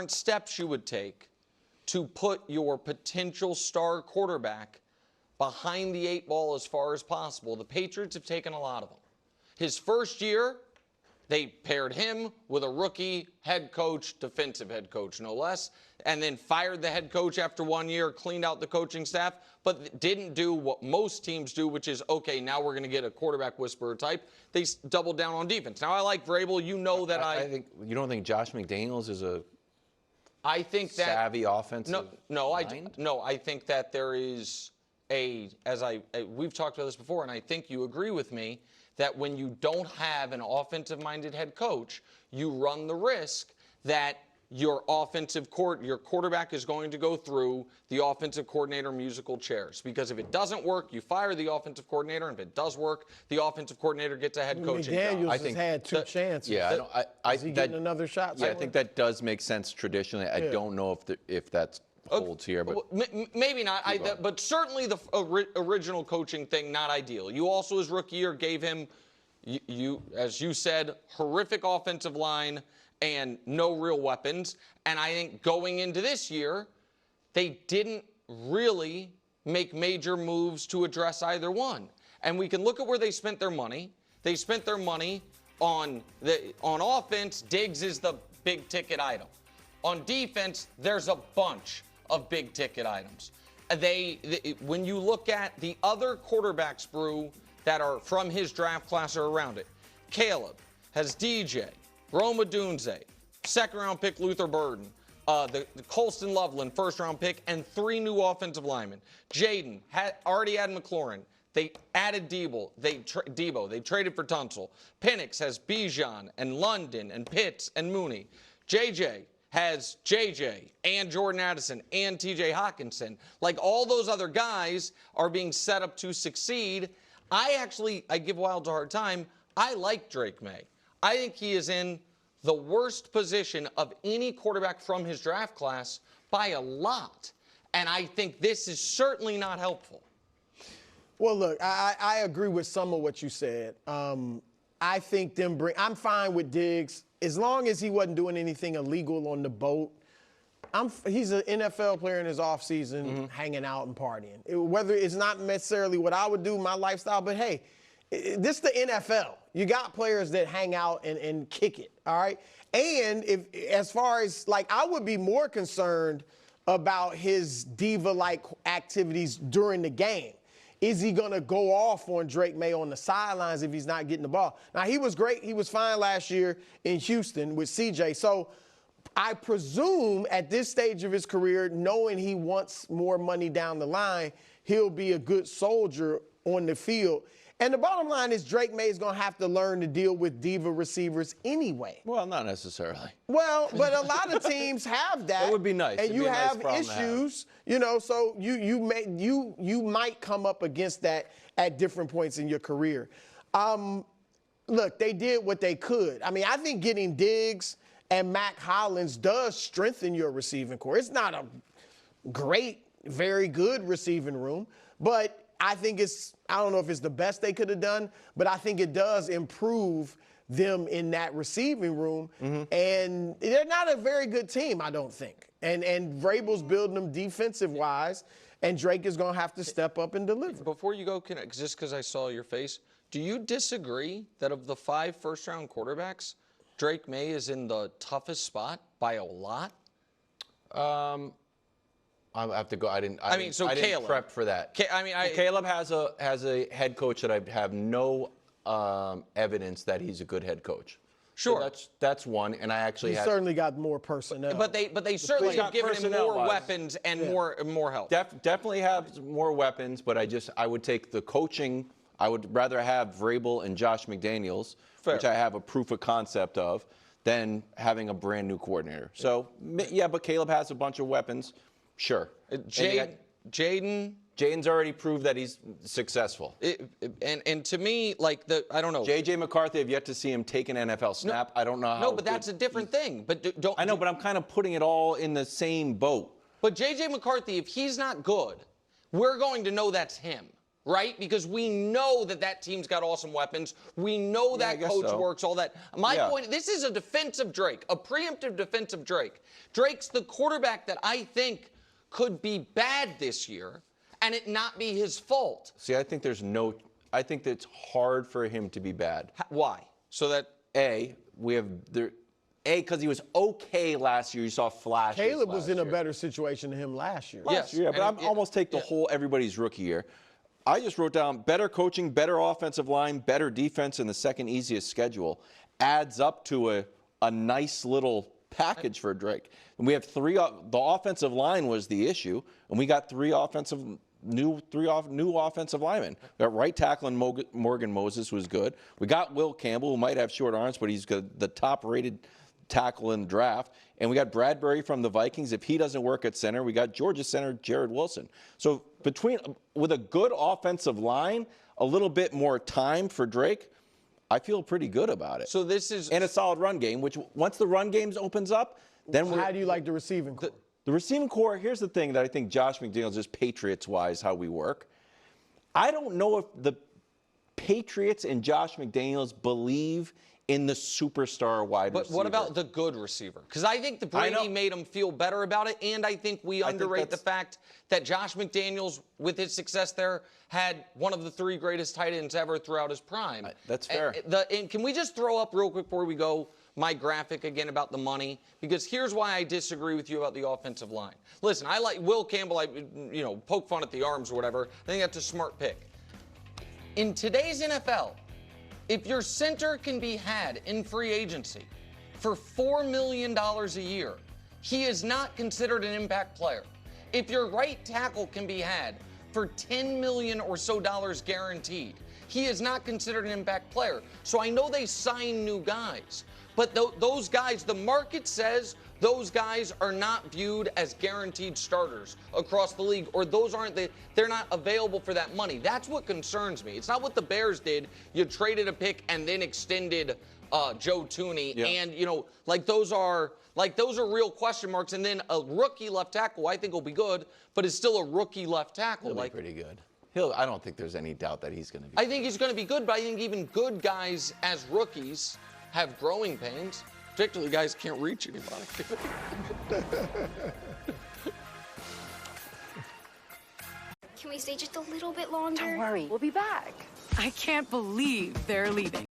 steps you would take to put your potential star quarterback behind the 8 ball as far as possible. The Patriots have taken a lot of them. His first year, they paired him with a rookie head coach, defensive head coach, no less, and then fired the head coach after 1 year, cleaned out the coaching staff, but didn't do what most teams do, which is, okay, now we're going to get a quarterback whisperer type. They doubled down on defense. Now, I like Vrabel. You know that I think you don't think Josh McDaniels is a savvy offensive mind? No, I think that there is we've talked about this before, and I think you agree with me, that when you don't have an offensive-minded head coach, you run the risk that your quarterback is going to go through the offensive coordinator musical chairs. Because if it doesn't work, you fire the offensive coordinator, and if it does work, the offensive coordinator gets a head coaching job. McDaniels has had 2 chances. Yeah, is he getting another shot? Yeah, I think that does make sense traditionally. I don't know if that's holds here, but maybe not. But certainly the original coaching thing, not ideal. You also, his rookie year, gave him, as you said, horrific offensive line and no real weapons. And I think going into this year, they didn't really make major moves to address either one. And we can look at where they spent their money. They spent their money on offense. Diggs is the big ticket item. On defense, there's a bunch of big ticket items. When you look at the other quarterbacks, Brew, that are from his draft class or around it, Caleb has DJ, Rome Odunze, second-round pick Luther Burden, the Colston Loveland first-round pick, and 3 new offensive linemen. Jaden already had McLaurin. They added Debo. They traded for Tunsil. Penix has Bijan and London and Pitts and Mooney. JJ has JJ and Jordan Addison and TJ Hawkinson. Like, all those other guys are being set up to succeed. I give Wilds a hard time. I like Drake Maye. I think he is in the worst position of any quarterback from his draft class by a lot. And I think this is certainly not helpful. Well, look, I agree with some of what you said. I think I'm fine with Diggs. As long as he wasn't doing anything illegal on the boat, he's an NFL player in his offseason, hanging out and partying. Whether it's not necessarily what I would do, my lifestyle, but hey, this is the NFL. You got players that hang out and kick it, all right? And as far as, I would be more concerned about his diva-like activities during the game. Is he going to go off on Drake Maye on the sidelines if he's not getting the ball? Now, he was great. He was fine last year in Houston with CJ. So I presume at this stage of his career, knowing he wants more money down the line, he'll be a good soldier on the field. And the bottom line is Drake Maye is going to have to learn to deal with diva receivers anyway. Well, not necessarily. Well, but a lot of teams have that. That would be nice. And you have issues, so you might come up against that at different points in your career. Look, they did what they could. I mean, I think getting Diggs and Mac Hollins does strengthen your receiving core. It's not a great, very good receiving room, but I think I don't know if it's the best they could have done, but I think it does improve them in that receiving room. And they're not a very good team, I don't think. And Vrabel's building them defensive-wise, and Drake is going to have to step up and deliver. Before you go, just because I saw your face, do you disagree that of the 5 first-round quarterbacks, Drake Maye is in the toughest spot by a lot? I have to go. I didn't prep for that. Caleb has a head coach that I have no evidence that he's a good head coach. Sure, so that's one, and I actually certainly got more personnel. But they certainly have given him more weapons and more help. Definitely have more weapons, but I would take the coaching. I would rather have Vrabel and Josh McDaniels, which I have a proof of concept of, than having a brand new coordinator. So yeah, but Caleb has a bunch of weapons. Sure. Jaden's already proved that he's successful. And to me, I don't know. J.J. McCarthy, I've yet to see him take an NFL snap. I don't know how. No, but that's a different thing. But I know, but I'm kind of putting it all in the same boat. But J.J. McCarthy, if he's not good, we're going to know that's him, right? Because we know that team's got awesome weapons. We know that coach works, all that. My point, this is a defense of Drake, a preemptive defense of Drake. Drake's the quarterback that I think could be bad this year and it not be his fault. See, I think I think that it's hard for him to be bad. Why? So that because he was okay last year. You saw flashes. Caleb was in a better situation than him last year. Yes. Yeah, but I'm almost take the whole everybody's rookie year. I just wrote down better coaching, better offensive line, better defense, and the second easiest schedule adds up to a nice little package for Drake. And we have the offensive line was the issue, and we got three new offensive linemen. We got right tackle and Morgan Moses was good. We got Will Campbell, who might have short arms, but he's the top-rated tackle in the draft. And we got Bradbury from the Vikings. If he doesn't work at center, we got Georgia center Jared Wilson. So with a good offensive line, a little bit more time for Drake, I feel pretty good about it. So this is and a solid run game, which once the run game opens up, then how do you like the receiving core? The receiving core, here's the thing that I think Josh McDaniels, just Patriots-wise, how we work. I don't know if the Patriots and Josh McDaniels believe in the superstar wide receiver. But what about the good receiver? Because I think the Brady made him feel better about it, and I think we underrate the fact that Josh McDaniels, with his success there, had one of the 3 greatest tight ends ever throughout his prime. That's fair. And can we just throw up real quick before we go my graphic again about the money? Because here's why I disagree with you about the offensive line. Listen, I like Will Campbell, poke fun at the arms or whatever. I think that's a smart pick. In today's NFL, if your center can be had in free agency for $4 million a year, he is not considered an impact player. If your right tackle can be had for $10 million or so guaranteed, he is not considered an impact player. So I know they sign new guys, but those guys, the market says those guys are not viewed as guaranteed starters across the league, or they're not available for that money. That's what concerns me. It's not what the Bears did. You traded a pick and then extended Joe Thuney, and those are real question marks. And then a rookie left tackle, I think will be good, but is still a rookie left tackle. He'll be pretty good. I don't think there's any doubt that he's going to be. I think he's going to be good, but I think even good guys as rookies have growing pains. Particularly guys can't reach anybody. Can we stay just a little bit longer? Don't worry, we'll be back. I can't believe they're leaving.